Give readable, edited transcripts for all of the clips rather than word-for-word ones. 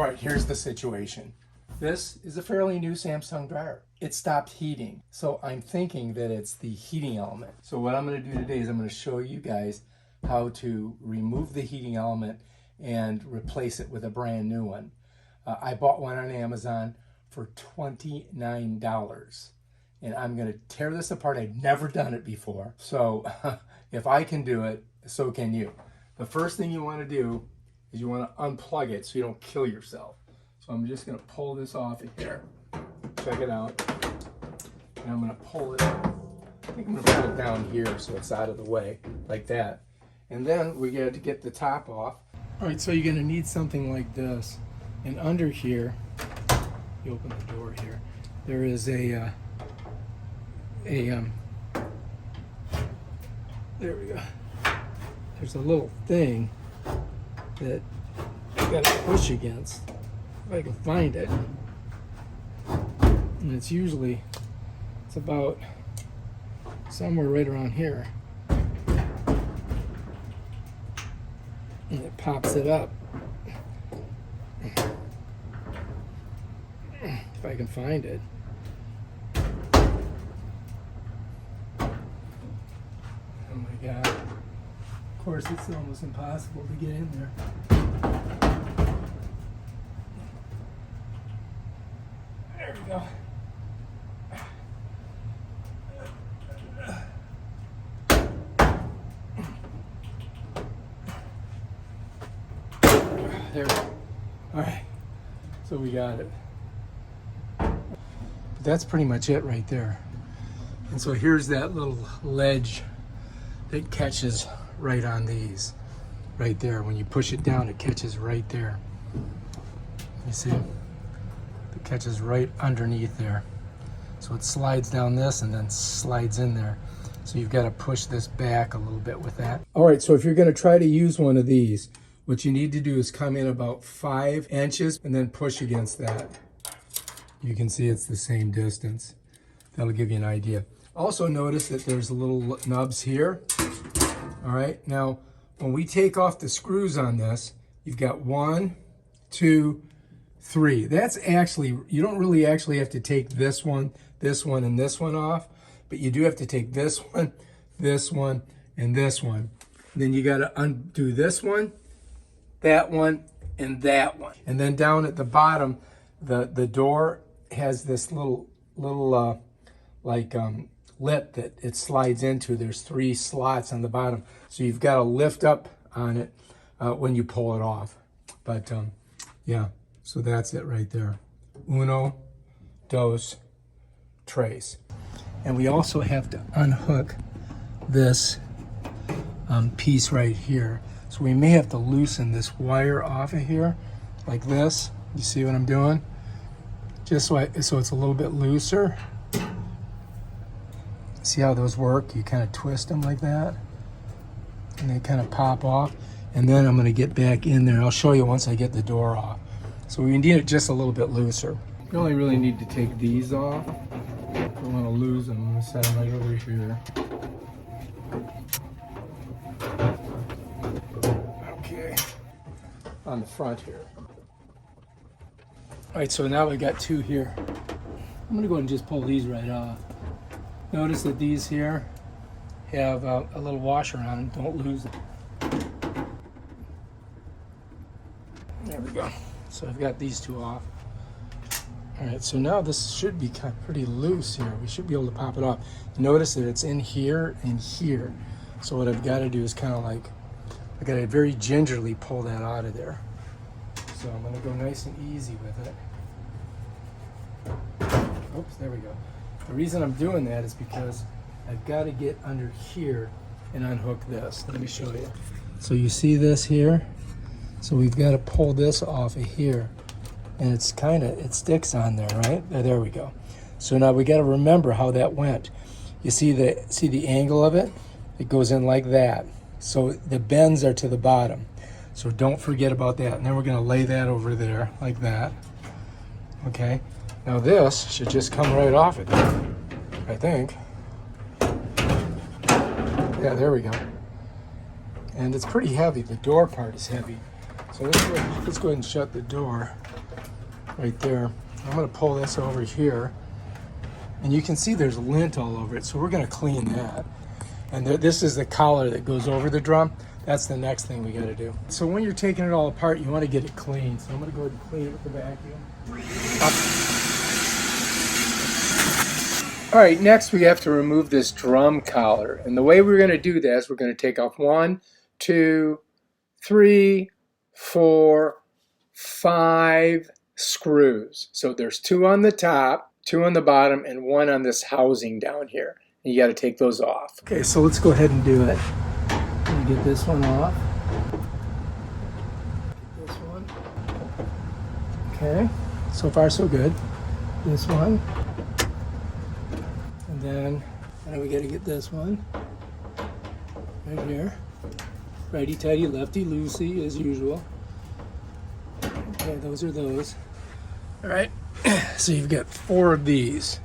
right, here's the situation. This is a fairly new Samsung dryer. It stopped heating, so I'm thinking that it's the heating element. So what I'm going to do today is I'm going to show you guys how to remove the heating element and replace it with a brand new one. I bought one on Amazon for $29, and I'm going to tear this apart. I've never done it before, so if I can do it, so can you. The first thing you want to do is you want to unplug it so you don't kill yourself. So I'm just going to pull this off of here. Check it out. And I'm going to pull it. I think I'm going to pull it down here so it's out of the way, like that. And then we got to get the top off. All right, so you're going to need something like this. And under here, you open the door here, there is there we go. There's a little thing that you got to push against, if I can find it. And it's about somewhere right around here. And it pops it up. If I can find it. Oh my God. Of course, it's almost impossible to get in there. There we go. There we go. All right, so we got it. But that's pretty much it right there. And so here's that little ledge that catches right on these, right there. When you push it down, it catches right there. You see? It catches right underneath there. So it slides down this and then slides in there. So you've got to push this back a little bit with that. All right, so if you're going to try to use one of these, what you need to do is come in about 5 inches and then push against that. You can see it's the same distance. That'll give you an idea. Also notice that there's little nubs here. All right, now when we take off the screws on this, you've got 1, 2, 3. That's actually, you don't really actually have to take this one, and this one off, but you do have to take this one, and this one. Then you got to undo this one, that one, and that one. And then down at the bottom, the door has this little lip that it slides into. There's 3 slots on the bottom, so you've got to lift up on it when you pull it off. But yeah, so that's it right there. Uno, dos, tres. And we also have to unhook this piece right here. So we may have to loosen this wire off of here, like this. You see what I'm doing? Just so it's a little bit looser. See how those work? You kind of twist them like that, and they kind of pop off. And then I'm going to get back in there. I'll show you once I get the door off. So we need it just a little bit looser. You only really need to take these off. I don't want to lose them. I'm going to set them right over here. Okay. On the front here. All right, so now we got 2 here. I'm going to go ahead and just pull these right off. Notice that these here have a little washer on them. Don't lose it. There we go. So I've got these 2 off. All right, so now this should be kind of pretty loose here. We should be able to pop it off. Notice that it's in here and here. So what I've got to do is kind of like, I got to very gingerly pull that out of there. So I'm going to go nice and easy with it. Oops, there we go. The reason I'm doing that is because I've got to get under here and unhook this. Let me show you. So you see this here? So we've got to pull this off of here. And it sticks on there, right? There we go. So now we got to remember how that went. You see the angle of it? It goes in like that. So the bends are to the bottom. So don't forget about that. And then we're going to lay that over there like that. Okay. Now this should just come right off of there, I think. Yeah, there we go. And it's pretty heavy. The door part is heavy. So let's go ahead and shut the door. right there. I'm gonna pull this over here, and you can see there's lint all over it, so we're gonna clean that. And this is the collar that goes over the drum. That's the next thing we gotta do. So when you're taking it all apart, you wanna get it clean. So I'm gonna go ahead and clean it with the vacuum. All right, next we have to remove this drum collar. And the way we're gonna do this, we're gonna take off 1, 2, 3, 4, 5 screws. So there's 2 on the top, 2 on the bottom, and 1 on this housing down here. And you gotta take those off. Okay, so let's go ahead and do it. Let me get this one off. Get this one. Okay, so far so good. This one. And then we gotta get this one right here. Righty tighty, lefty loosey, as usual. Okay, those are those. All right, so you've got 4 of these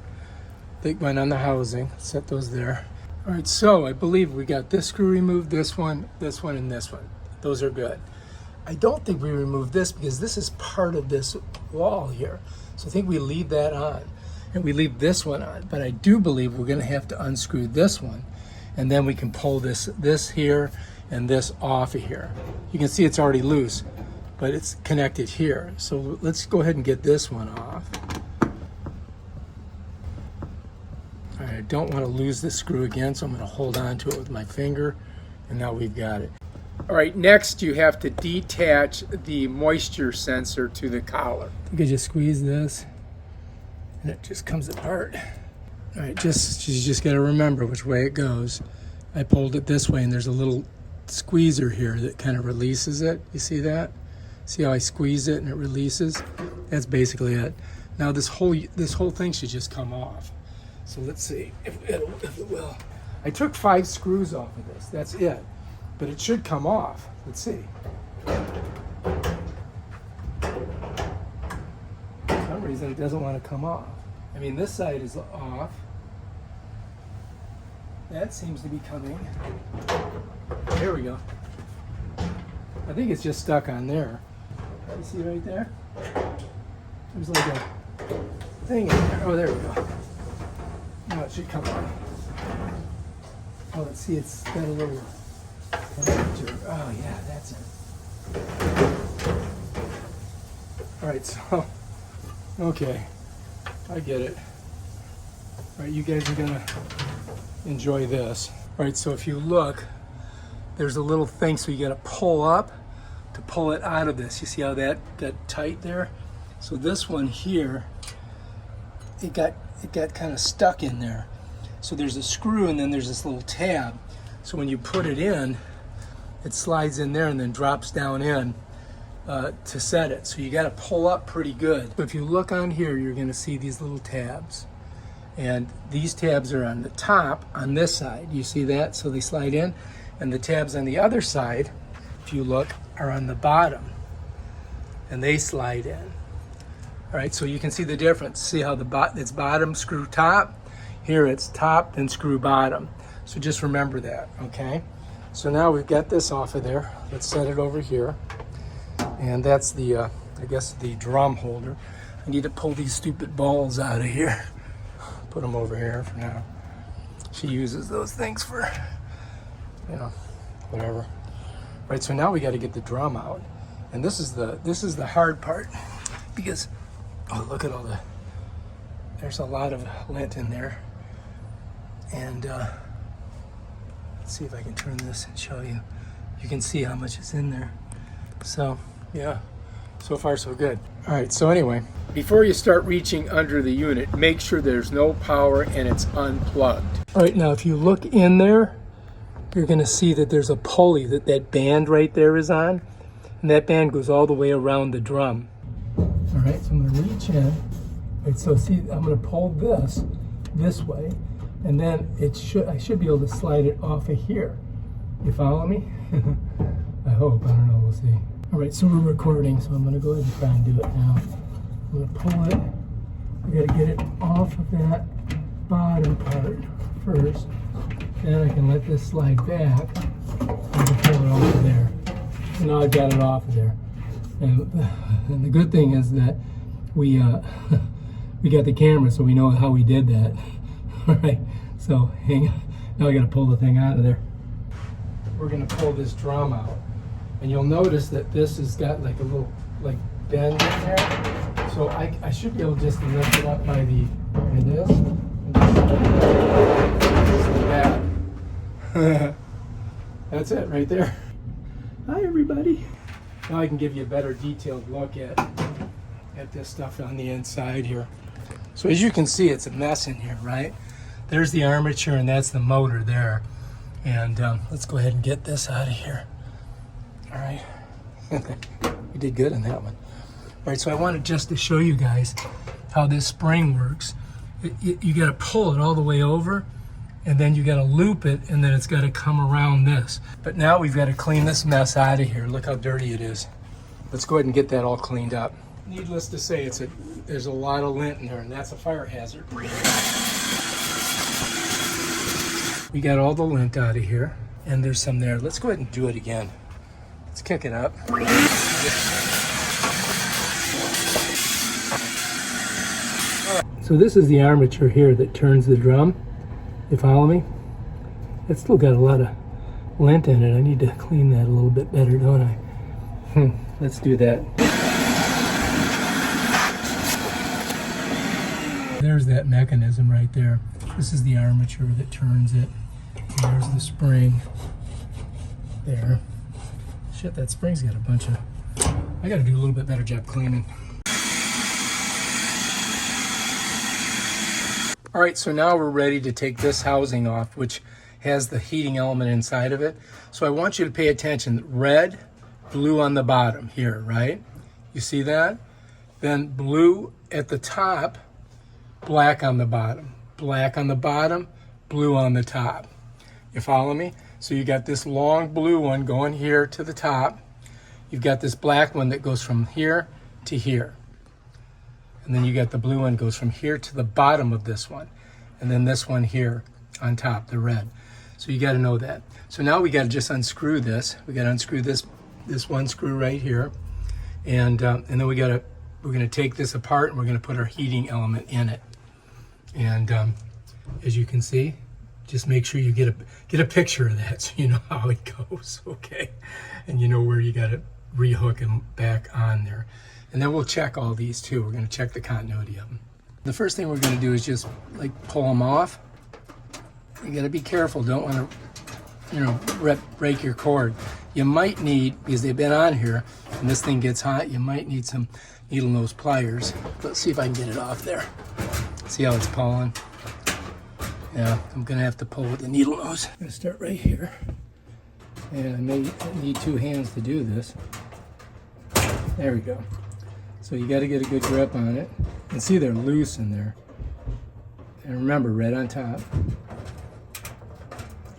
that went on the housing. Set those there. All right, so I believe we got this screw removed, this one, and this one. Those are good. I don't think we removed this because this is part of this wall here. So I think we leave that on. And we leave this one on, but I do believe we're gonna have to unscrew this one, and then we can pull this here and this off of here. You can see it's already loose, but it's connected here. So let's go ahead and get this one off. All right, I don't wanna lose this screw again, so I'm gonna hold on to it with my finger, and now we've got it. All right, next you have to detach the moisture sensor to the collar. You can just squeeze this, and it just comes apart. All right, you just gotta remember which way it goes. I pulled it this way, and there's a little squeezer here that kind of releases it. You see that? See how I squeeze it and it releases? That's basically it. Now this whole thing should just come off. So let's see if it will. I took 5 screws off of this. That's it, but it should come off. Let's see. For some reason it doesn't want to come off. I mean, this side is off. That seems to be coming. There we go. I think it's just stuck on there. You see right there? There's like a thing in there. Oh, there we go. Now it should come off. Oh, let's see, it's got a little connector. Oh yeah, that's it. All right, so, okay, I get it. All right, you guys are gonna enjoy this. All right, so if you look, there's a little thing, so you gotta pull up to pull it out of this. You see how that got tight there? So this one here, it got kind of stuck in there. So there's a screw and then there's this little tab. So when you put it in, it slides in there and then drops down in to set it. So you gotta pull up pretty good. If you look on here, you're gonna see these little tabs. And these tabs are on the top on this side. You see that? So they slide in. And the tabs on the other side, if you look, are on the bottom. And they slide in. All right, so you can see the difference. See how it's bottom, screw top. Here it's top, then screw bottom. So just remember that, okay? So now we've got this off of there. Let's set it over here. And that's the, I guess, the drum holder. I need to pull these stupid balls out of here. Put them over here for now. She uses those things for, you know, whatever. Right, so now we got to get the drum out. And this is the hard part, because, oh, look at all there's a lot of lint in there. And let's see if I can turn this and show you. You can see how much is in there. So, yeah, so far so good. All right, so anyway, before you start reaching under the unit, make sure there's no power and it's unplugged. All right, now if you look in there, you're gonna see that there's a pulley that band right there is on, and that band goes all the way around the drum. All right, so I'm gonna reach in. Right, so see, I'm gonna pull this way, and then I should be able to slide it off of here. You follow me? I hope, I don't know, we'll see. All right, so we're recording, so I'm gonna go ahead and try and do it now. I'm gonna pull it. I gotta get it off of that bottom part first. Then I can let this slide back and pull it off of there. So now I've got it off of there. And the good thing is that we we got the camera, so we know how we did that. All right, so hang on. Now I got to pull the thing out of there. We're going to pull this drum out, and you'll notice that this has got like a little like bend in there. So I should be able just to lift it up by this. Like that. That's it right there. Hi everybody. Now I can give you a better detailed look at this stuff on the inside here. So as you can see, it's a mess in here, right? There's the armature and that's the motor there. And let's go ahead and get this out of here. All right. We did good on that one. All right, so I wanted just to show you guys how this spring works. You got to pull it all the way over, and then you got to loop it, and then it's got to come around this. But now we've got to clean this mess out of here. Look how dirty it is. Let's go ahead and get that all cleaned up. Needless to say, there's a lot of lint in there, and that's a fire hazard. We got all the lint out of here, and there's some there. Let's go ahead and do it again. Let's kick it up. So this is the armature here that turns the drum. You follow me? It's still got a lot of lint in it. I need to clean that a little bit better, don't I? Let's do that. There's that mechanism right there. This is the armature that turns it. There's the spring. There. Shit, that spring's got a bunch of... I gotta do a little bit better job cleaning. All right, so now we're ready to take this housing off, which has the heating element inside of it. So I want you to pay attention. Red, blue on the bottom here, right? You see that? Then blue at the top, black on the bottom. Black on the bottom, blue on the top. You follow me? So you got this long blue one going here to the top. You've got this black one that goes from here to here. And then you got the blue one goes from here to the bottom of this one. And then this one here on top, the red. So you got to know that. So now we got to just unscrew this. We got to unscrew this one screw right here. And then we're going to take this apart and we're going to put our heating element in it. And as you can see, just make sure you get a picture of that so you know how it goes, okay? And you know where you got to rehook them back on there. And then we'll check all these too. We're going to check the continuity of them. The first thing we're going to do is just like pull them off. You got to be careful. Don't want to, break your cord. You might need, because they've been on here and this thing gets hot, you might need some needle nose pliers. Let's see if I can get it off there. See how it's pulling? Yeah, I'm going to have to pull with the needle nose. I'm going to start right here. And I may need two hands to do this. There we go. So you got to get a good grip on it. And see, they're loose in there. And remember, red on top. I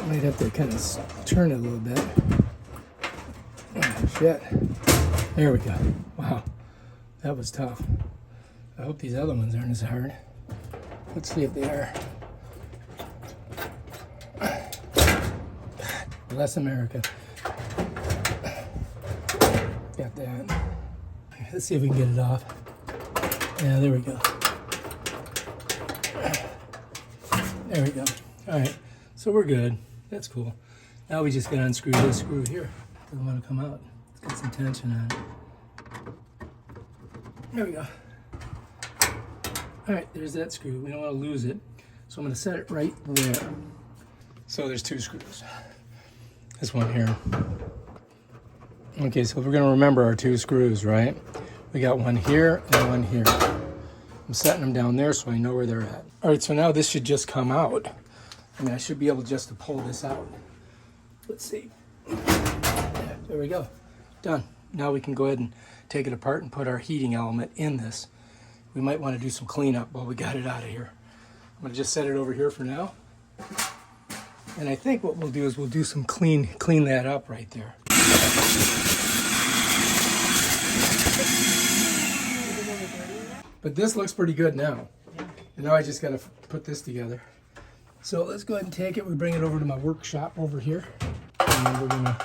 might have to kind of turn it a little bit. Oh, shit. There we go. Wow. That was tough. I hope these other ones aren't as hard. Let's see if they are. Bless America. Got that. Let's see if we can get it off. Yeah, there we go. There we go. All right, so we're good. That's cool. Now we just gotta unscrew this screw here. Doesn't want to come out. Let's get some tension on it. There we go. All right, there's that screw. We don't want to lose it. So I'm gonna set it right there. So there's two screws. This one here. Okay, so we're gonna remember our two screws, right? We got one here and one here. I'm setting them down there so I know where they're at. All right, so now this should just come out. I mean, I should be able just to pull this out. Let's see. Yeah, there we go. Done. Now we can go ahead and take it apart and put our heating element in this. We might want to do some cleanup while we got it out of here. I'm gonna just set it over here for now. And I think what we'll do is we'll do some clean that up right there. But this looks pretty good now. And now I just gotta put this together. So let's go ahead and take it. We bring it over to my workshop over here. And we're gonna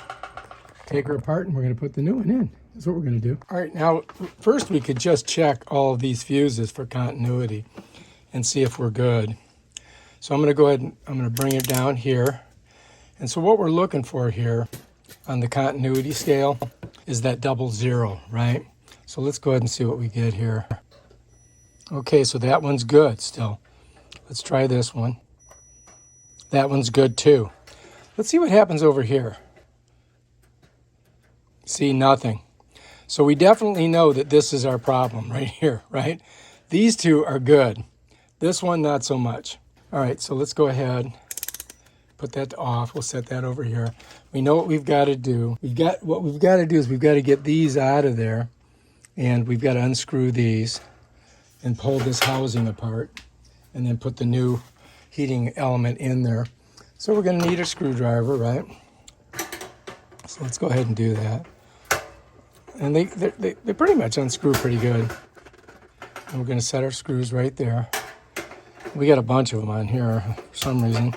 take her apart and we're going to put the new one in. That's what we're going to do. All right, now first we could just check all of these fuses for continuity and see if we're good. So I'm going to go ahead and I'm going to bring it down here. And so what we're looking for here on the continuity scale is that 00, right? So let's go ahead and see what we get here. Okay, so that one's good still. Let's try this one. That one's good too. Let's see what happens over here. See, nothing. So we definitely know that this is our problem right here, right? These two are good. This one, not so much. All right, so let's go ahead, put that off. We'll set that over here. We know what we've got to do. What we've got to do is we've got to get these out of there, and we've got to unscrew these and pull this housing apart and then put the new heating element in there. So we're going to need a screwdriver, right? So let's go ahead and do that. And they pretty much unscrew pretty good. And we're going to set our screws right there. We got a bunch of them on here for some reason.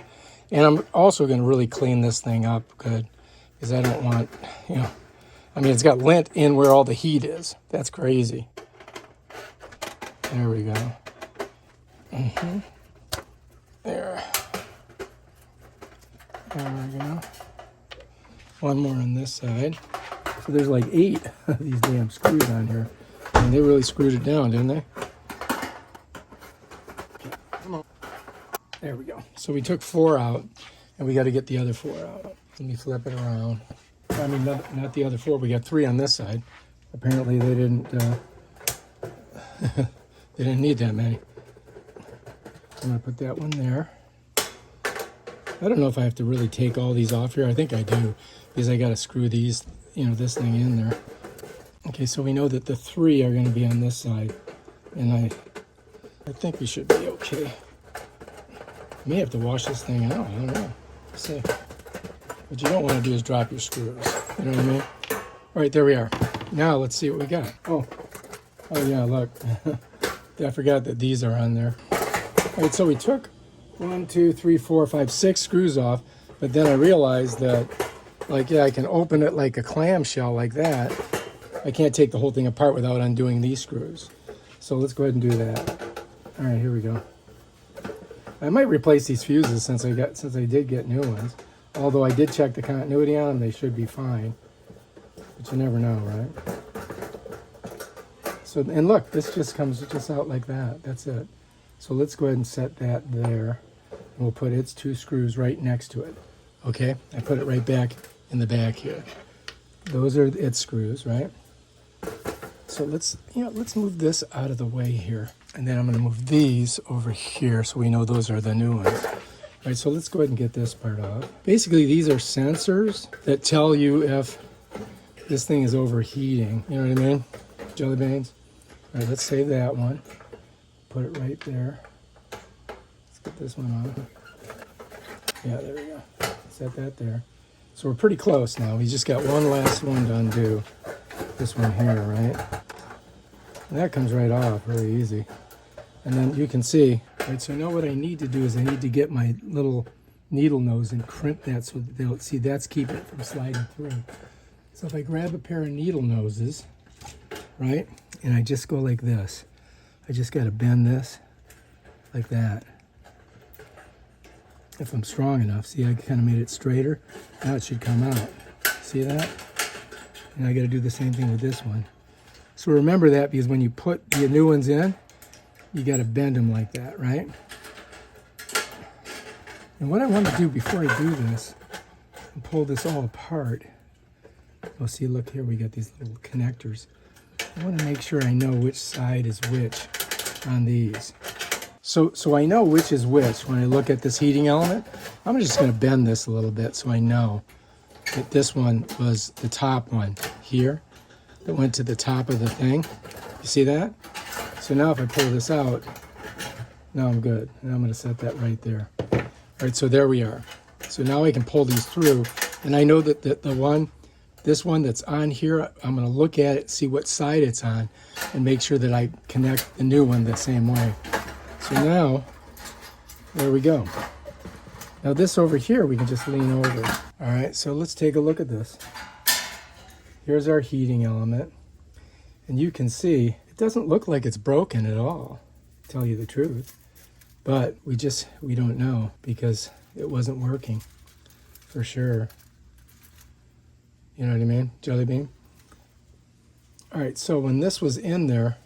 And I'm also going to really clean this thing up good, because I don't want, I mean, it's got lint in where all the heat is. That's crazy. There we go. There. There we go. One more on this side. So there's like 8 of these damn screws on here. And they really screwed it down, didn't they? Come on. There we go. So we took 4 out, and we got to get the other 4 out. Let me flip it around. I mean, not the other 4. We got 3 on this side. Apparently they didn't they didn't need that many. I'm going to put that one there. I don't know if I have to really take all these off here. I think I do, because I got to screw these, this thing in there. Okay, so we know that the 3 are going to be on this side, and I think we should be okay. May have to wash this thing out. I don't know. Let's see. What you don't want to do is drop your screws. You know what I mean? All right, there we are. Now let's see what we got. Oh yeah, look. I forgot that these are on there. All right, so we took 1, 2, 3, 4, 5, 6 screws off, but then I realized that, I can open it like a clamshell like that. I can't take the whole thing apart without undoing these screws. So let's go ahead and do that. All right, here we go. I might replace these fuses since I did get new ones. Although I did check the continuity on them, they should be fine. But you never know, right? So, and look, this just comes just out like that. That's it. So let's go ahead and set that there. And we'll put its 2 screws right next to it. Okay, I put it right back in the back here. Those are its screws, right? So let's move this out of the way here. And then I'm going to move these over here so we know those are the new ones. All right, so let's go ahead and get this part off. Basically, these are sensors that tell you if this thing is overheating. You know what I mean? Jelly beans. All right, let's save that one. Put it right there. Let's get this one on. Yeah, there we go. Set that there. So we're pretty close now. We just got one last one to undo. This one here, right? And that comes right off really easy. And then you can see, right, so now what I need to do is I need to get my little needle nose and crimp that so that they'll see that's keeping it from sliding through. So if I grab a pair of needle noses, right, and I just go like this, I just got to bend this like that. If I'm strong enough, see, I kind of made it straighter. Now it should come out. See that? And I got to do the same thing with this one. So remember that, because when you put the new ones in, you got to bend them like that, right? And what I want to do before I do this, and pull this all apart. Oh, see, look here, we got these little connectors. I want to make sure I know which side is which on these. So I know which is which when I look at this heating element. I'm just going to bend this a little bit so I know that this one was the top one here that went to the top of the thing. You see that? So now if I pull this out, now I'm good. And I'm going to set that right there. All right, so there we are. So now I can pull these through. And I know that this one that's on here, I'm going to look at it, see what side it's on, and make sure that I connect the new one the same way. So now, there we go. Now this over here, we can just lean over. All right, so let's take a look at this. Here's our heating element. And you can see, it doesn't look like it's broken at all, to tell you the truth. But we don't know because it wasn't working for sure. You know what I mean? Jelly bean. All right, so when this was in there,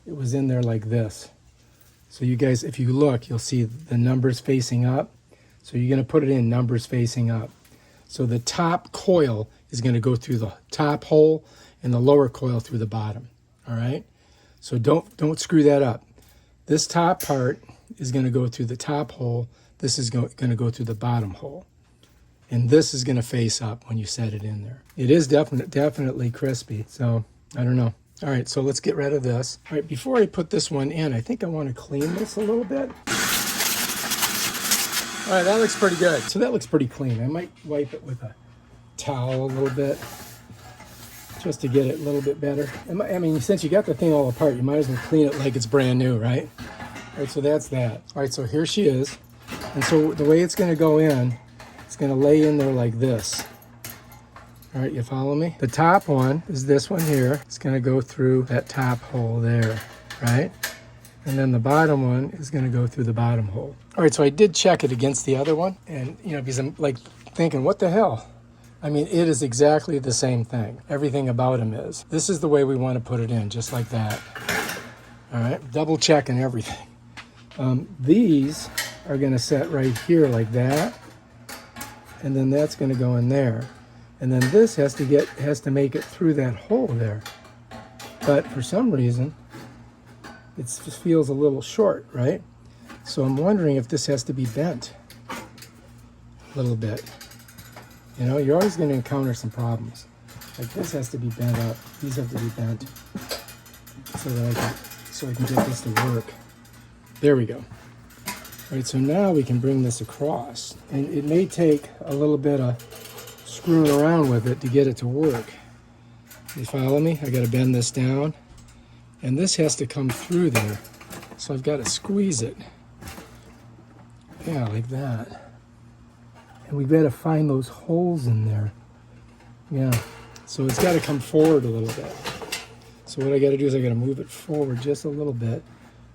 it was in there like this. So you guys, if you look, you'll see the numbers facing up. So you're gonna put it in numbers facing up. So the top coil is gonna go through the top hole and the lower coil through the bottom, all right? So don't screw that up. This top part is gonna go through the top hole. This is gonna go through the bottom hole. And this is gonna face up when you set it in there. It is definitely crispy, so I don't know. All right, so let's get rid of this. All right, before I put this one in, I think I want to clean this a little bit. All right, that looks pretty good. So that looks pretty clean. I might wipe it with a towel a little bit just to get it a little bit better. I mean, since you got the thing all apart, you might as well clean it like it's brand new, right? All right, so that's that. All right, so here she is. And so the way it's gonna go in, it's gonna lay in there like this. All right, you follow me? The top one is this one here. It's gonna go through that top hole there, right? And then the bottom one is gonna go through the bottom hole. All right, so I did check it against the other one, and because I'm like thinking, what the hell? I mean, it is exactly the same thing. Everything about them is. This is the way we want to put it in, just like that. All right, double checking everything. These are gonna set right here like that, and then that's gonna go in there. And then this has to make it through that hole there. But for some reason, it just feels a little short, right? So I'm wondering if this has to be bent a little bit. You know, you're always going to encounter some problems. Like this has to be bent up. These have to be bent so I can get this to work. There we go. All right, so now we can bring this across. And it may take a little bit of screwing around with it to get it to work. You follow me? I got to bend this down, and this has to come through there. So I've got to squeeze it. Yeah, like that. And we've got to find those holes in there. Yeah, so it's got to come forward a little bit. So what I got to do is I got to move it forward just a little bit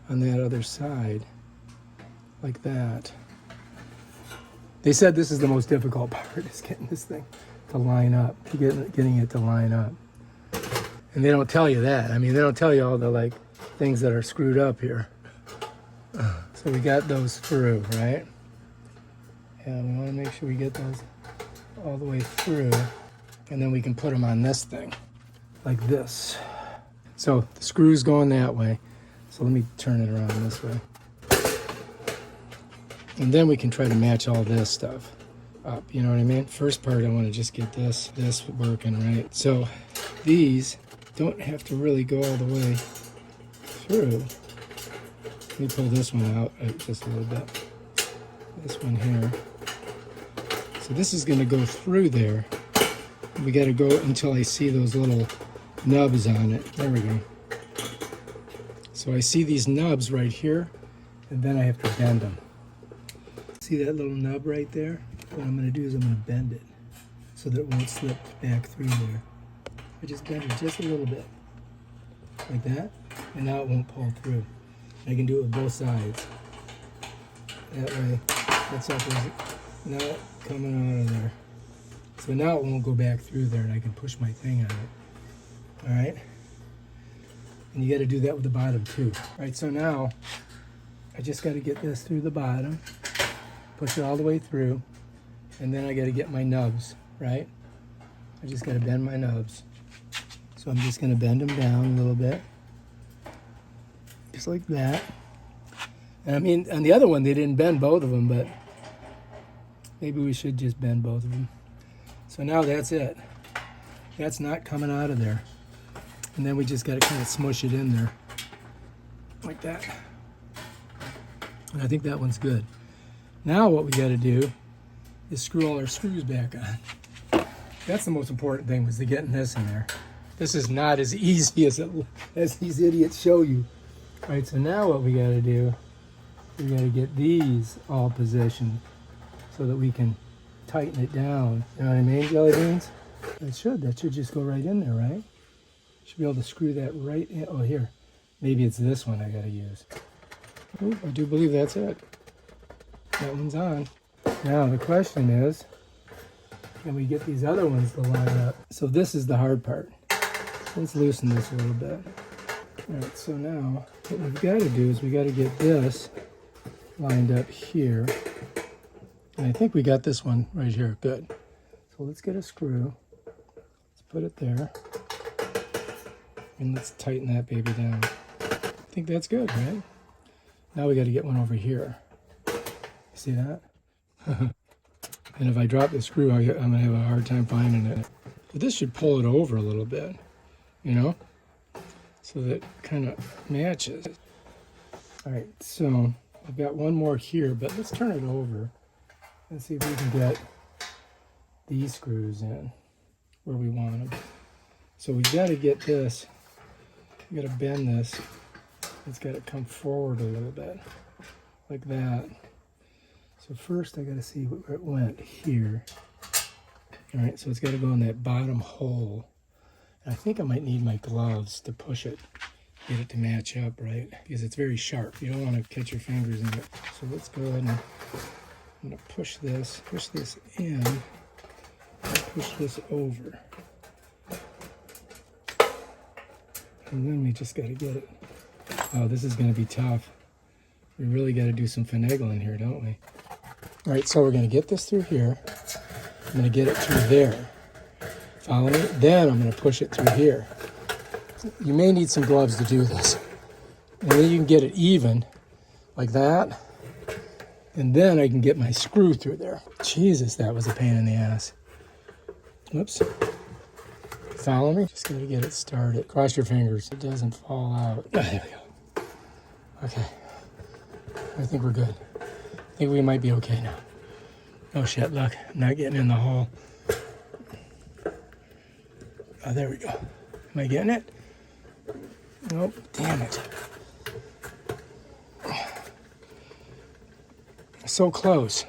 on that other side, like that. They said this is the most difficult part, is getting this thing to line up, getting it to line up. And they don't tell you that. I mean, they don't tell you all the things that are screwed up here. So we got those through, right? Yeah, we want to make sure we get those all the way through. And then we can put them on this thing, like this. So the screw's going that way. So let me turn it around this way. And then we can try to match all this stuff up, you know what I mean? First part, I want to just get this working, right? So these don't have to really go all the way through. Let me pull this one out just a little bit. This one here. So this is going to go through there. We got to go until I see those little nubs on it. There we go. So I see these nubs right here, and then I have to bend them. See that little nub right there? What I'm going to do is I'm going to bend it so that it won't slip back through there. I just bend it just a little bit, like that, and now it won't pull through. I can do it with both sides. That way, that's up not coming out of there. So now it won't go back through there, and I can push my thing on it. All right? And you got to do that with the bottom too. All right, so now I just got to get this through the bottom, push it all the way through, and then I got to get my nubs, right? I just got to bend my nubs. So I'm just going to bend them down a little bit, just like that. And I mean, on the other one, they didn't bend both of them, but maybe we should just bend both of them. So now that's it. That's not coming out of there. And then we just got to kind of smush it in there, like that. And I think that one's good. Now what we got to do is screw all our screws back on. That's the most important thing, was getting this in there. This is not as easy as these idiots show you. All right, so now what we got to do, we got to get these all positioned so that we can tighten it down. You know what I mean, jelly beans? That should just go right in there, right? Should be able to screw that right in. Oh, here. Maybe it's this one I gotta use. Oh, I do believe that's it. That one's on. Now the question is, can we get these other ones to line up? So this is the hard part. Let's loosen this a little bit. All right, so now what we've got to do is we got to get this lined up here. And I think we got this one right here. Good. So let's get a screw. Let's put it there. And let's tighten that baby down. I think that's good, right? Now we got to get one over here. See that? And if I drop the screw, I'm going to have a hard time finding it. But this should pull it over a little bit, you know? So that kind of matches. All right, so I've got one more here, but let's turn it over and see if we can get these screws in where we want them. So we got to get this, we got to bend this. It's got to come forward a little bit, like that. So first I got to see where it went here. All right, so it's got to go in that bottom hole. And I think I might need my gloves to push it, get it to match up, right? Because it's very sharp. You don't want to catch your fingers in it. So let's go ahead and I'm going to push this in, and push this over. And then we just got to get it. Oh, this is going to be tough. We really got to do some finagling here, don't we? All right, so we're going to get this through here. I'm going to get it through there. Follow me? Then I'm going to push it through here. You may need some gloves to do this. And then you can get it even, like that. And then I can get my screw through there. Jesus, that was a pain in the ass. Whoops. Follow me? Just got to get it started. Cross your fingers. It doesn't fall out. Oh, there we go. Okay. I think we're good. I think we might be okay now. Oh shit, look. I'm not getting in the hole. Oh, there we go. Am I getting it? Nope. Damn it. So close.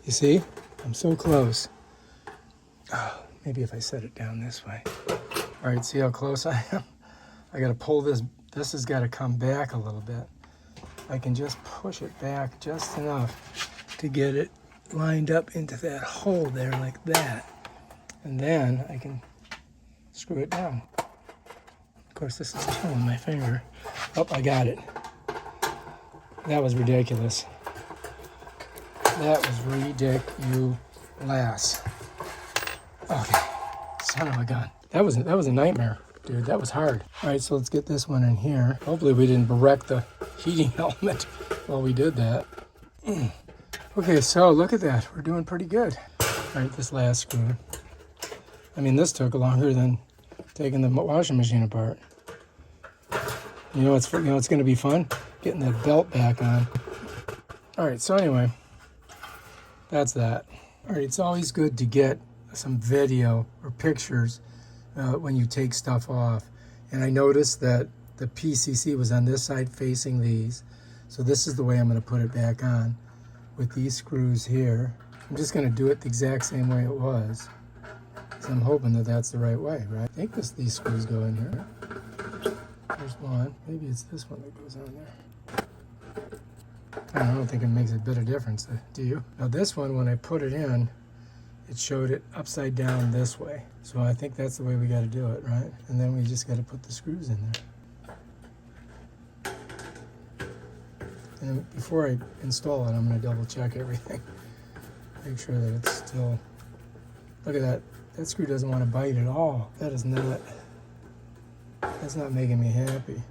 You see? I'm so close. Oh, maybe if I set it down this way. All right, see how close I am? I got to pull this. This has got to come back a little bit. I can just push it back just enough to get it lined up into that hole there like that. And then I can screw it down. Of course, this is killing my finger. Oh, I got it. That was ridiculous. That was ridiculous. Okay, son of a gun. That was a nightmare, dude. That was hard. All right, so let's get this one in here. Hopefully we didn't wreck the heating element while we did that. Okay, so look at that. We're doing pretty good. All right, this last screw. I mean, this took longer than taking the washing machine apart. You know, it's going to be fun getting that belt back on. All right, so anyway, that's that. All right, it's always good to get some video or pictures when you take stuff off. And I noticed that the PCC was on this side facing these. So this is the way I'm going to put it back on with these screws here. I'm just going to do it the exact same way it was. So I'm hoping that that's the right way, right? I think these screws go in here. There's one. Maybe it's this one that goes on there. I don't think it makes a bit of difference, do you? Now this one, when I put it in, it showed it upside down this way. So I think that's the way we got to do it, right? And then we just got to put the screws in there. And before I install it, I'm going to double check everything. Make sure that it's still... Look at that. That screw doesn't want to bite at all. That is not... That's not making me happy.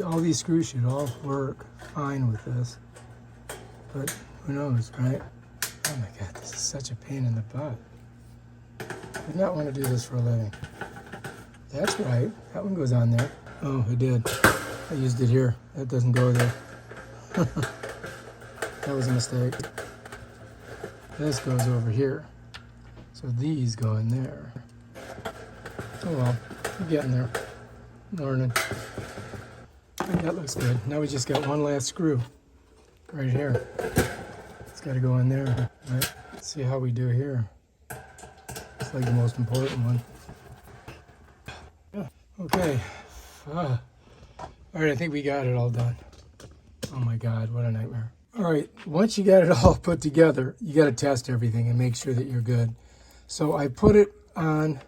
All these screws should all work fine with this. But who knows, right? Oh my God, this is such a pain in the butt. I would not want to do this for a living. That's right. That one goes on there. Oh, it did. I used it here. That doesn't go there. That was a mistake. This goes over here. So these go in there. Oh well, we're getting there. Learning. That looks good. Now we just got one last screw right here. It's got to go in there. Right? Let's see how we do here. It's like the most important one. Yeah. Okay. All right, I think we got it all done. Oh my God, what a nightmare. All right, once you got it all put together, you got to test everything and make sure that you're good. So I put it on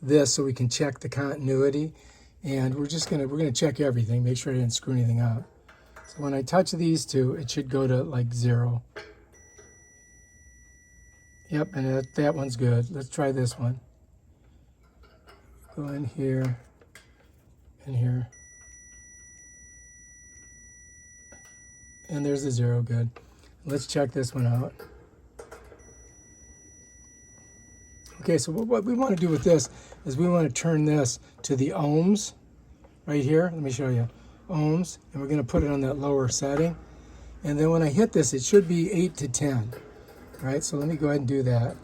this so we can check the continuity, and we're gonna check everything, make sure I didn't screw anything up. So when I touch these two, it should go to like 0. Yep, and that one's good. Let's try this one. Go in here and here. And there's the 0, good. Let's check this one out. Okay, so what we want to do with this is we want to turn this to the ohms right here. Let me show you. Ohms, and we're going to put it on that lower setting. And then when I hit this, it should be 8 to 10. All right, so let me go ahead and do that.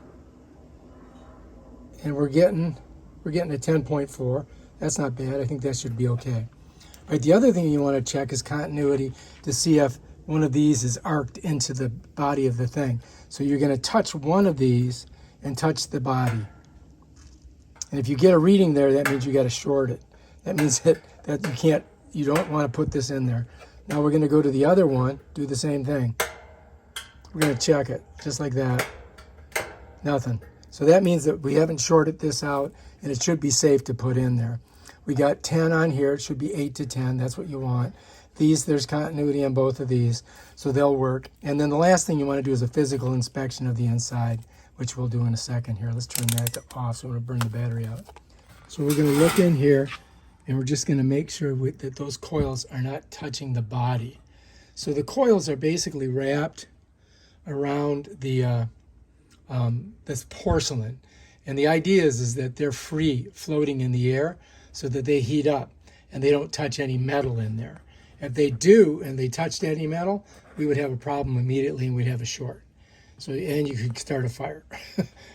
And we're getting a 10.4. That's not bad. I think that should be okay. All right, the other thing you want to check is continuity to see if one of these is arced into the body of the thing. So you're going to touch one of these and touch the body. And if you get a reading there, that means you got to short it. That means that you don't want to put this in there. Now we're going to go to the other one, do the same thing. We're going to check it, just like that. Nothing. So that means that we haven't shorted this out, and it should be safe to put in there. We got 10 on here. It should be 8 to 10. That's what you want. There's continuity on both of these, so they'll work. And then the last thing you want to do is a physical inspection of the inside, which we'll do in a second here. Let's turn that off so we're going to burn the battery out. So we're going to look in here, and we're just going to make sure that those coils are not touching the body. So the coils are basically wrapped around the this porcelain. And the idea is that they're free floating in the air so that they heat up and they don't touch any metal in there. If they do and they touched any metal, we would have a problem immediately and we'd have a short. So, and you could start a fire.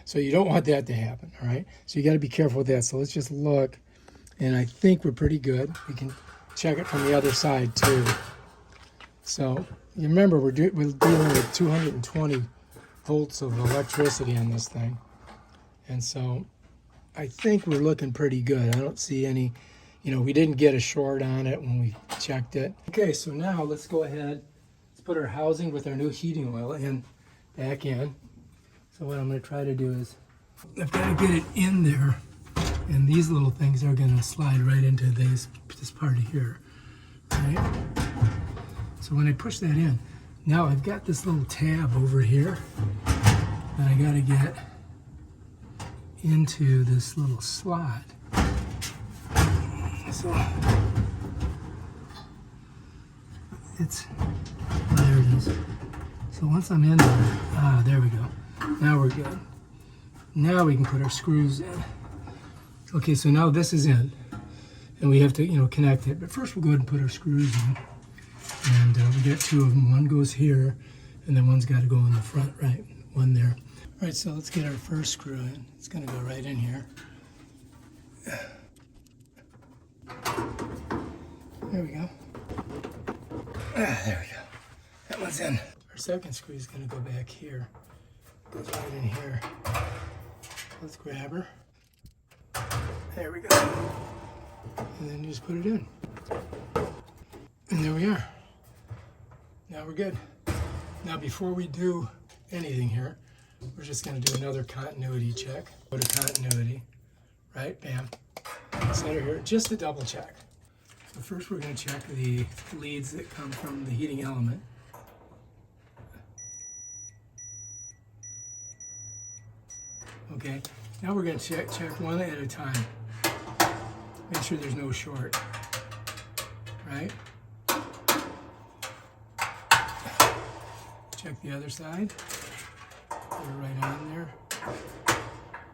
So you don't want that to happen, all right? So you got to be careful with that. So let's just look, and I think we're pretty good. We can check it from the other side too. So you remember we're dealing with 220 volts of electricity on this thing. And so I think we're looking pretty good. I don't see any, we didn't get a short on it when we checked it. Okay, so now let's go ahead. Let's put our housing with our new heating oil back in. So what I'm going to try to do is I've got to get it in there, and these little things are going to slide right into this part of here, right? So when I push that in, now I've got this little tab over here that I got to get into this little slot. So there it is. So once I'm in there, there we go. Now we're good. Now we can put our screws in. Okay, so now this is in, and we have to, connect it. But first we'll go ahead and put our screws in. And we got 2 of them. One goes here, and then one's got to go in the front, right? One there. All right, so let's get our first screw in. It's going to go right in here. There we go. There we go. That one's in. Our second screw is going to go back here. Goes right in here. Let's grab her. There we go. And then just put it in. And there we are. Now we're good. Now before we do anything here, we're just going to do another continuity check. Go to continuity, right? Bam. Center here, just to double check. So first we're going to check the leads that come from the heating element. Okay, now we're going to check one at a time. Make sure there's no short, right? Check the other side. Put it right on there.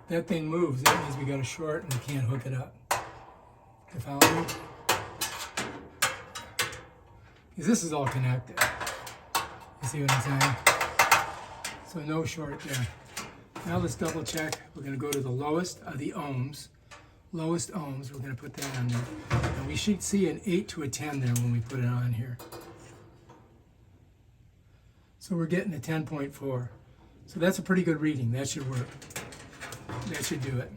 That thing moves. That means we got a short and we can't hook it up. You follow me? Because this is all connected. You see what I'm saying? So no short there. Now let's double check. We're going to go to the lowest of the ohms. Lowest ohms, we're going to put that on there. And we should see an 8 to a 10 there when we put it on here. So we're getting a 10.4. So that's a pretty good reading. That should work. That should do it.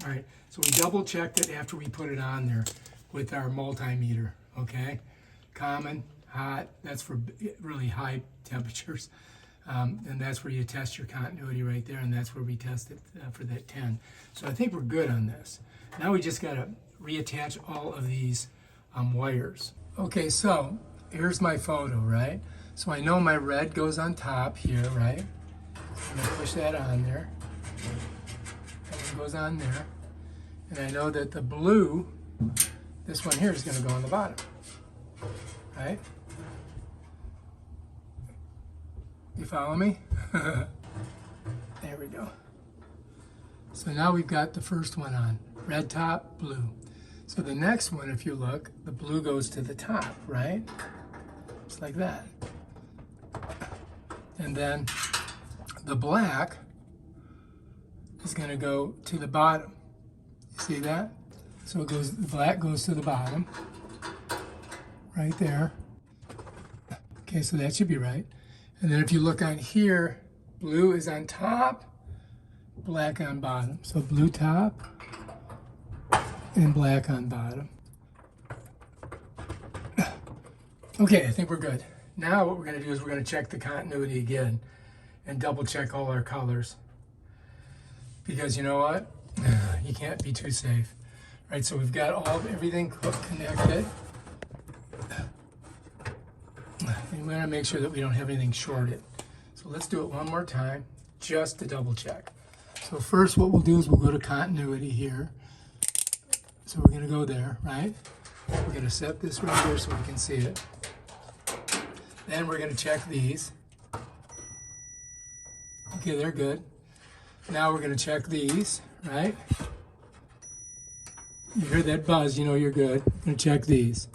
All right, so we double checked it after we put it on there with our multimeter, okay? Common, hot, that's for really high temperatures. And that's where you test your continuity right there, and that's where we test it for that 10. So I think we're good on this. Now we just gotta reattach all of these wires. Okay, so here's my photo, right? So I know my red goes on top here, right? I'm gonna push that on there. That one goes on there. And I know that the blue, this one here, is gonna go on the bottom, right? You follow me? There we go. So now we've got the first one on. Red top, blue. So the next one, if you look, the blue goes to the top, right? Just like that. And then the black is going to go to the bottom. You see that? So it goes, the black goes to the bottom, right there. Okay, so that should be right. And then if you look on here, blue is on top, black on bottom. So blue top and black on bottom. Okay, I think we're good. Now what we're gonna do is we're gonna check the continuity again and double check all our colors. Because you know what? You can't be too safe. Right, so we've got everything connected. And we want to make sure that we don't have anything shorted. So let's do it one more time, just to double check. So first what we'll do is we'll go to continuity here. So we're going to go there, right? We're going to set this right here so we can see it. Then we're going to check these. Okay, they're good. Now we're going to check these, right? You heard that buzz, you know you're good. We're going to check these.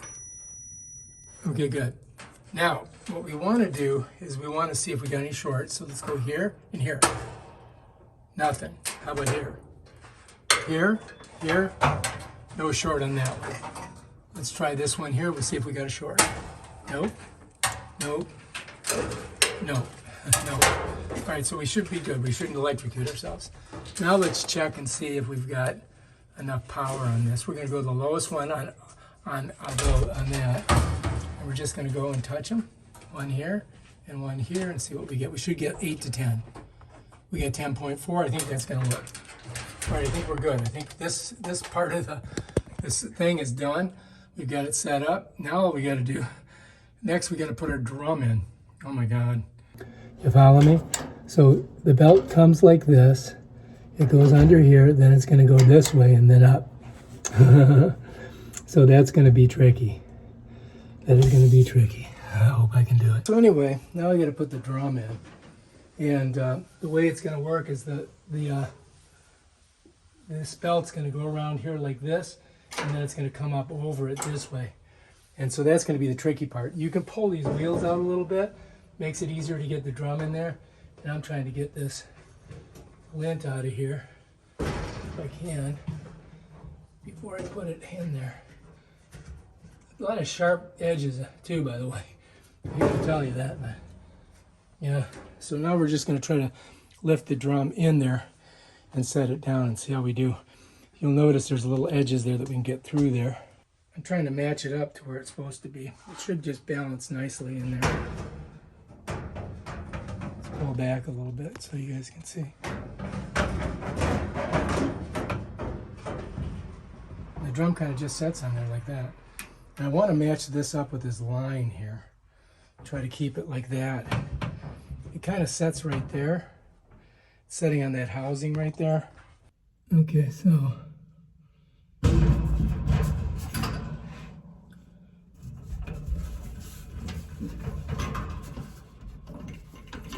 Okay, good. Now, what we want to do is we want to see if we got any shorts. So let's go here and here. Nothing. How about here? Here, here, no short on that one. Let's try this one here. We'll see if we got a short. Nope, nope, nope, nope. All right, so we should be good. We shouldn't electrocute ourselves. Now let's check and see if we've got enough power on this. We're going to go to the lowest one on that. And we're just going to go and touch them. One here and one here and see what we get. We should get 8 to 10. We get 10.4. I think that's going to work. All right, I think we're good. I think this part of this thing is done. We've got it set up. Now all we got to do, next we got to put our drum in. Oh my God. You follow me? So the belt comes like this. It goes under here, then it's going to go this way and then up. So that's going to be tricky. That is going to be tricky. I hope I can do it. So anyway, now I got to put the drum in. And the way it's going to work is this belt's going to go around here like this, and then it's going to come up over it this way. And so that's going to be the tricky part. You can pull these wheels out a little bit, makes it easier to get the drum in there. And I'm trying to get this lint out of here, if I can, before I put it in there. A lot of sharp edges too, by the way. I hate to tell you that, but yeah. So now we're just going to try to lift the drum in there and set it down and see how we do. You'll notice there's little edges there that we can get through there. I'm trying to match it up to where it's supposed to be. It should just balance nicely in there. Let's pull back a little bit so you guys can see. The drum kind of just sets on there like that. And I want to match this up with this line here. Try to keep it like that. It kind of sets right there. It's setting on that housing right there. Okay, so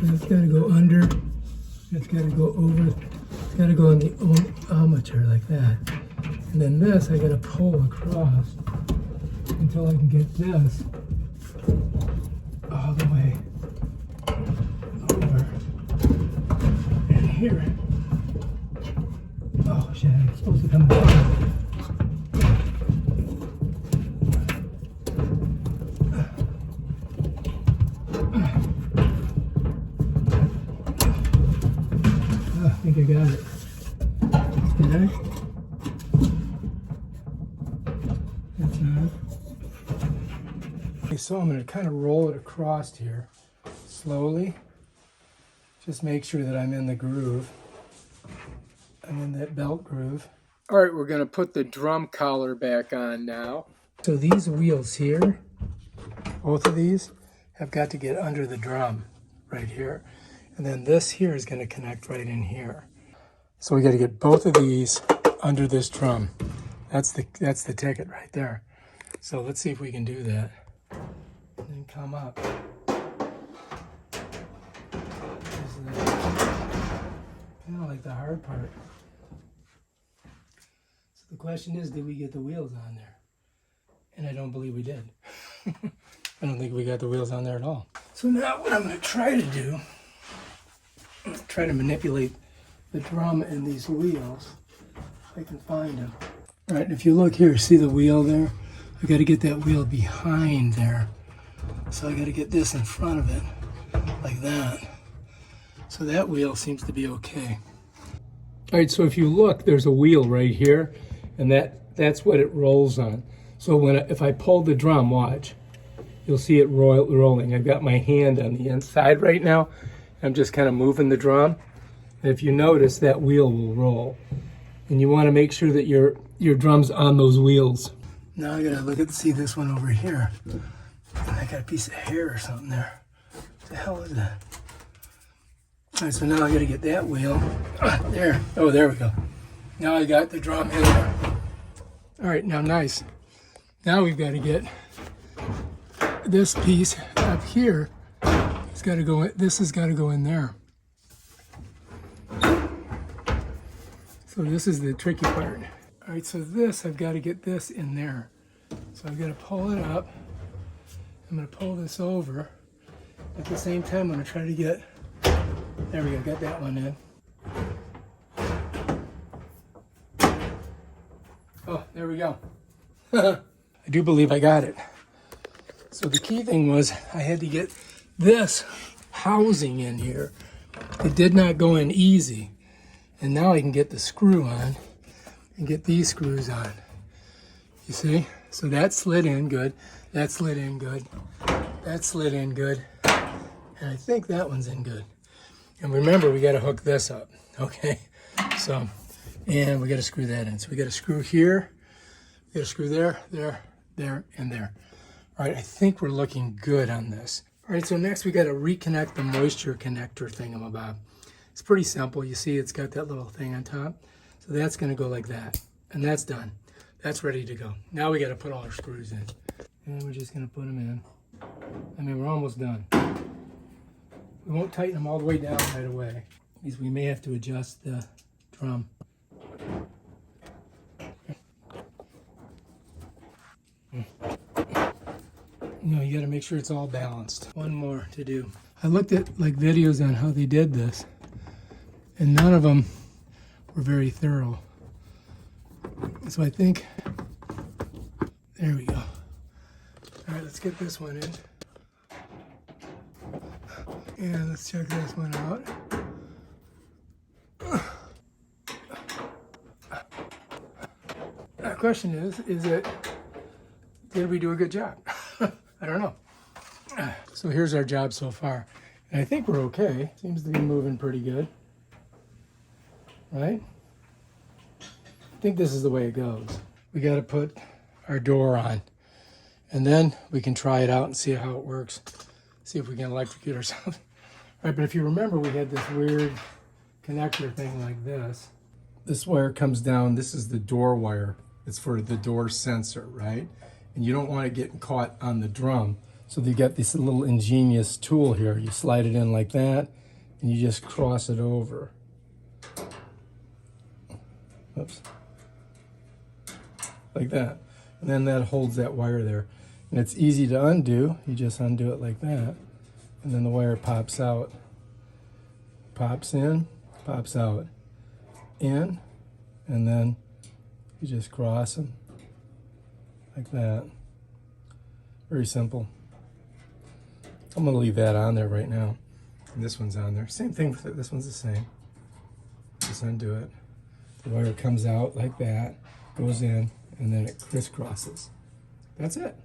it's got to go under. It's got to go over. It's got to go on the ohmmeter like that. And then this I got to pull across until I can get this all the way over and here. Oh shit, it's supposed to come down. Did I? That's not. Okay, so I'm going to kind of roll it across here slowly. Just make sure that I'm in the groove. I'm in that belt groove. All right, we're going to put the drum collar back on now. So these wheels here, both of these, have got to get under the drum right here. And then this here is going to connect right in here. So we got to get both of these under this drum. That's the ticket right there. So let's see if we can do that. And then come up. Kind of like the hard part. So the question is, did we get the wheels on there? And I don't believe we did. I don't think we got the wheels on there at all. So now what I'm going to try to do, I'm going to try to manipulate the drum and these wheels, if I can find them. All right, if you look here, see the wheel there? I got to get that wheel behind there. So I got to get this in front of it, like that. So that wheel seems to be okay. All right, so if you look, there's a wheel right here, and that's what it rolls on. So if I pull the drum, watch, you'll see it rolling. I've got my hand on the inside right now. I'm just kind of moving the drum. And if you notice, that wheel will roll. And you want to make sure that your drum's on those wheels. Now I gotta look at see this one over here. I got a piece of hair or something there. What the hell is that? All right, so now I gotta get that wheel. There. Oh, there we go. Now I got the drum in there. All right, now nice. Now we've got to get this piece up here. It's got to go. This has got to go in there. So this is the tricky part. All right, so I've got to get this in there. So I've got to pull it up. I'm going to pull this over. At the same time, I'm going to try to get. There we go. Got that one in. Oh, there we go. I do believe I got it. So the key thing was I had to get this housing in here. It did not go in easy. And now I can get the screw on and get these screws on. You see? So that slid in good. That slid in good. That slid in good. And I think that one's in good. And remember, we got to hook this up. Okay? So, and we got to screw that in. So we got to screw here. We got to screw there, there, there, and there. All right, I think we're looking good on this. All right, so next we got to reconnect the moisture connector thingamabob. It's pretty simple. You see it's got that little thing on top. So that's going to go like that. And that's done. That's ready to go. Now we got to put all our screws in. And we're just going to put them in. I mean, we're almost done. We won't tighten them all the way down right away. Because we may have to adjust the drum. You know, you got to make sure it's all balanced. One more to do. I looked at like videos on how they did this, and none of them were very thorough. So I think, there we go. All right, let's get this one in. And let's check this one out. The question is did we do a good job? I don't know. So here's our job so far. And I think we're okay. Seems to be moving pretty good. Right? I think this is the way it goes. We got to put our door on. And then we can try it out and see how it works. See if we can electrocute ourselves. All right, but if you remember, we had this weird connector thing like this. This wire comes down. This is the door wire. It's for the door sensor, right? And you don't want it getting caught on the drum. So you got this little ingenious tool here. You slide it in like that, and you just cross it over. Oops. Like that. And then that holds that wire there. And it's easy to undo. You just undo it like that. And then the wire pops out. Pops in, pops out. In, and then you just cross them. Like that. Very simple. I'm going to leave that on there right now. And this one's on there. Same thing with it. This one's the same. Just undo it. The wire comes out like that, goes in, and then it crisscrosses. That's it.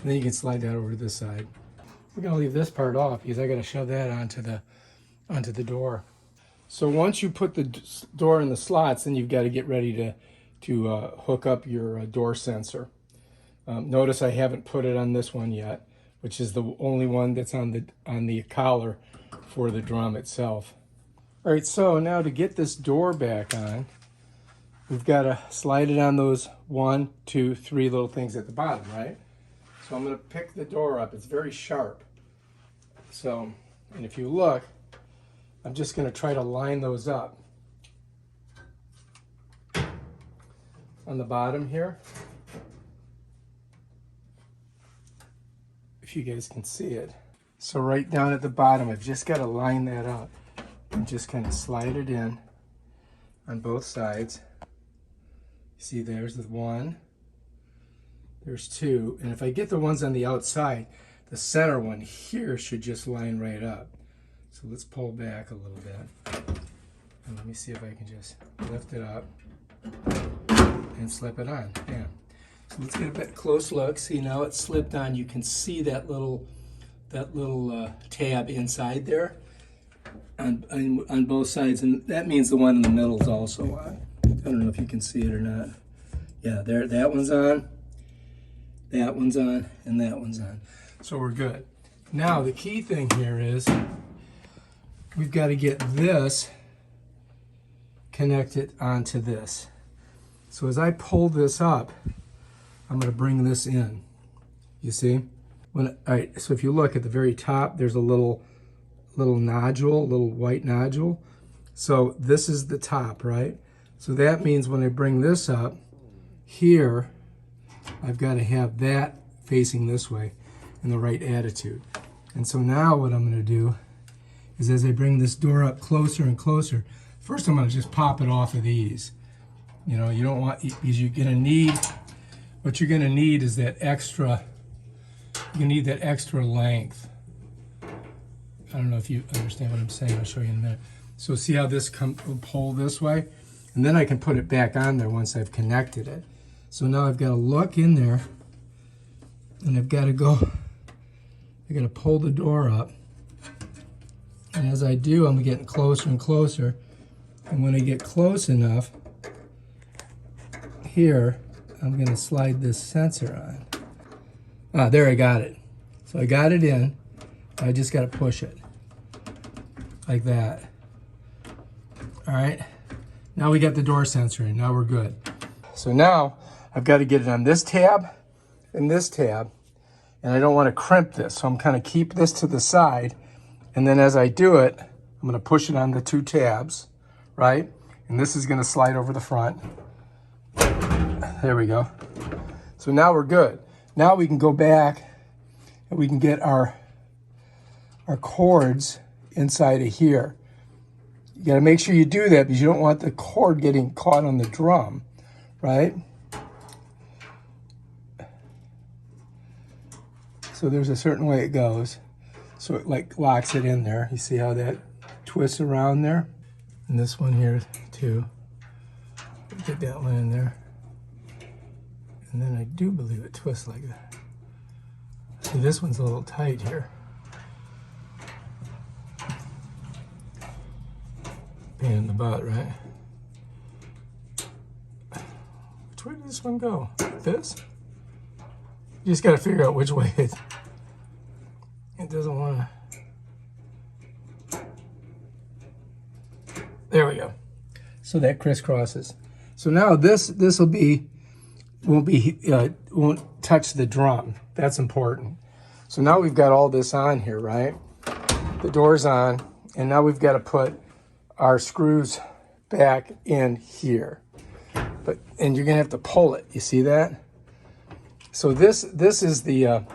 And then you can slide that over to this side. We're gonna leave this part off because I gotta shove that onto the door. So once you put the door in the slots, then you've got to get ready to hook up your door sensor. Notice I haven't put it on this one yet, which is the only one that's on the collar for the drum itself. All right, so now to get this door back on, we've got to slide it on those 1, 2, 3 little things at the bottom, right? So I'm going to pick the door up. It's very sharp. So, and if you look, I'm just going to try to line those up on the bottom here. If you guys can see it. So right down at the bottom, I've just got to line that up and just kind of slide it in on both sides. See, there's the 1, there's 2, and if I get the ones on the outside, the center one here should just line right up. So let's pull back a little bit. And let me see if I can just lift it up and slip it on. Yeah. So let's get a bit close look. See, now it's slipped on. You can see that little tab inside there on both sides, and that means the one in the middle is also on. I don't know if you can see it or not. Yeah, there, that one's on, that one's on, and that one's on. So we're good. Now the key thing here is we've got to get this connected onto this. So as I pull this up, I'm going to bring this in. You see? All right, so if you look at the very top, there's a little nodule, a little white nodule. So this is the top, right? So that means when I bring this up here, I've got to have that facing this way in the right attitude. And so now what I'm going to do is as I bring this door up closer and closer, first I'm going to just pop it off of these. You know, you don't want, because you're going to need, what you're going to need is that extra, you need that extra length. I don't know if you understand what I'm saying. I'll show you in a minute. So see how this will pull this way? And then I can put it back on there once I've connected it. So now I've got to look in there and I've got to go, I've got to pull the door up. And as I do, I'm getting closer and closer. And when I get close enough, here, I'm going to slide this sensor on. Ah, there, I got it. So I got it in. I just got to push it like that. All right. Now we got the door sensor in. Now we're good. So now I've got to get it on this tab and this tab. And I don't want to crimp this. So I'm kind of keep this to the side. And then as I do it, I'm going to push it on the 2 tabs, right? And this is going to slide over the front. There we go. So now we're good. Now we can go back and we can get our cords inside of here. You got to make sure you do that because you don't want the cord getting caught on the drum, right? So there's a certain way it goes. So it like locks it in there. You see how that twists around there? And this one here too. Get that one in there. And then I do believe it twists like that. See, this one's a little tight here. Pain in the butt, right? Which way did this one go? Like this? You just got to figure out which way it doesn't want to. There we go. So that crisscrosses. So now this will be won't touch the drum. That's important. So now we've got all this on here, right? The door's on, and now we've got to put our screws back in here. And you're gonna have to pull it. You see that? So this is the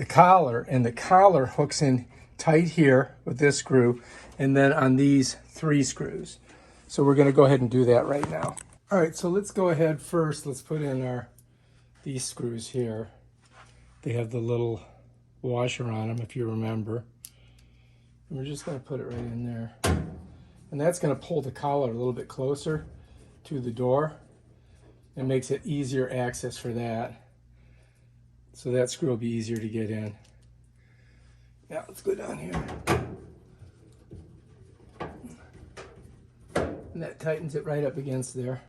collar, and the collar hooks in tight here with this screw, and then on these 3 screws. So we're gonna go ahead and do that right now. All right, so let's go ahead first. Let's put in these screws here. They have the little washer on them, if you remember. And we're just gonna put it right in there. And that's gonna pull the collar a little bit closer. to the door. It makes it easier access for that. So that screw will be easier to get in. Now let's go down here. And that tightens it right up against there.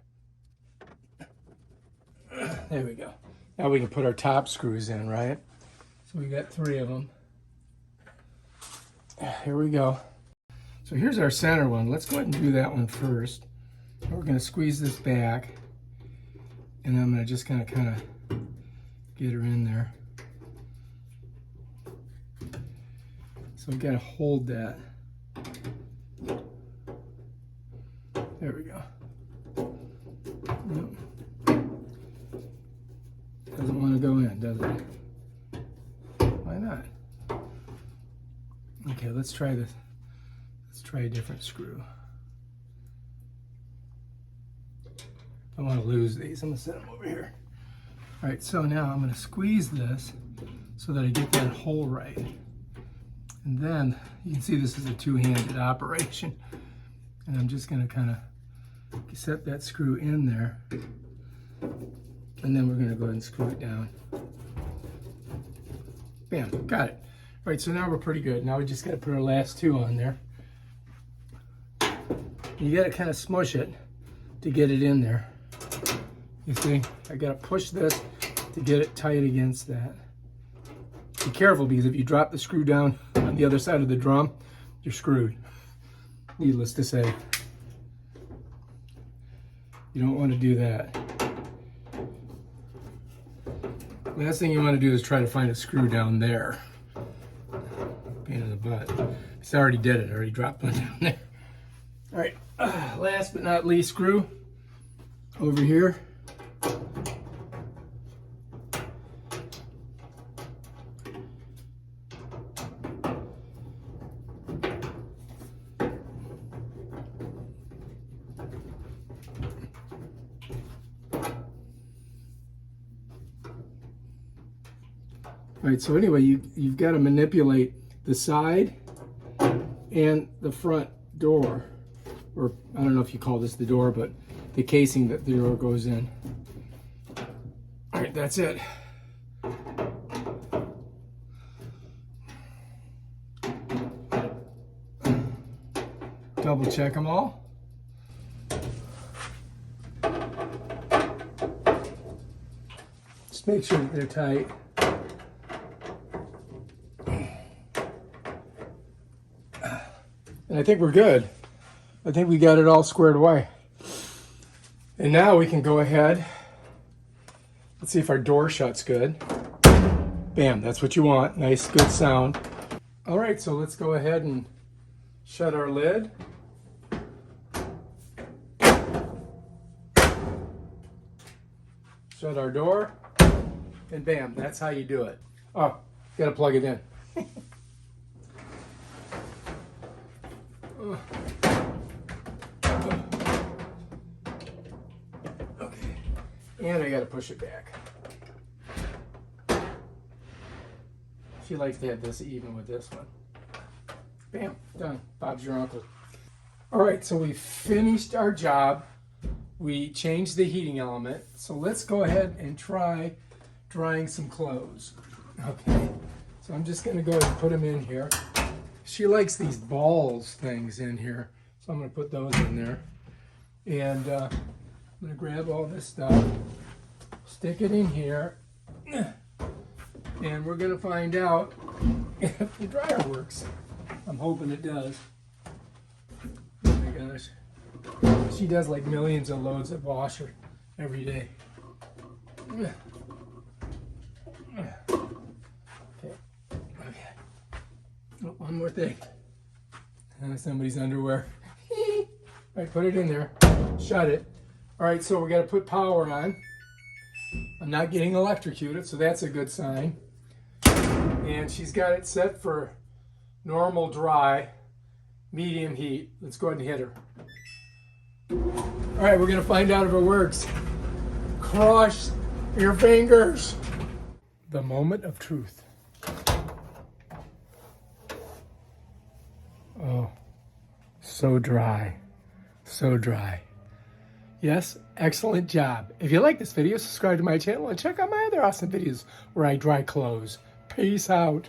There we go. Now we can put our top screws in, right? So we got 3 of them. Here we go. So here's our center one. Let's go ahead and do that one first. We're going to squeeze this back. And I'm going to just kind of get her in there. So we got to hold that. There we go. Yep. Doesn't want to go in, does it? Why not? Okay, let's try this. Let's try a different screw. I don't want to lose these. I'm going to set them over here. All right, so now I'm going to squeeze this so that I get that hole right. And then you can see this is a two-handed operation. And I'm just going to kind of set that screw in there. And then we're going to go ahead and screw it down. Bam, got it. All right, so now we're pretty good. Now we just got to put our last 2 on there. You got to kind of smush it to get it in there. You see, I got to push this to get it tight against that. Be careful, because if you drop the screw down on the other side of the drum, you're screwed. Needless to say. You don't want to do that. Last thing you want to do is try to find a screw down there. Pain in the butt. Because I already did it. I already dropped one down there. All right. Last but not least, screw over here. All right, so anyway, you've got to manipulate the side and the front door, or I don't know if you call this the door, but the casing that the door goes in. All right, that's it. Double check them all. Just make sure that they're tight. And I think we're good. I think we got it all squared away. And now we can go ahead. Let's see if our door shuts good. Bam, that's what you want. Nice, good sound. All right, so let's go ahead and shut our lid. Shut our door. And bam, that's how you do it. Oh, gotta plug it in. Okay, and I gotta push it back. She likes to have this even with this one. Bam, done. Bob's your uncle. All right, so we finished our job. We changed the heating element. So let's go ahead and try drying some clothes. Okay, so I'm just gonna go ahead and put them in here. She likes these balls things in here, so I'm going to put those in there. And I'm going to grab all this stuff, stick it in here, and we're going to find out if the dryer works. I'm hoping it does. Oh my gosh. She does like millions of loads of washer every day. Oh, one more thing. Somebody's underwear. All right, put it in there. Shut it. All right, so we got to put power on. I'm not getting electrocuted, so that's a good sign. And she's got it set for normal dry, medium heat. Let's go ahead and hit her. All right, we're going to find out if it works. Cross your fingers. The moment of truth. Oh, so dry, so dry. Yes, excellent job. If you like this video, subscribe to my channel and check out my other awesome videos where I dry clothes. Peace out.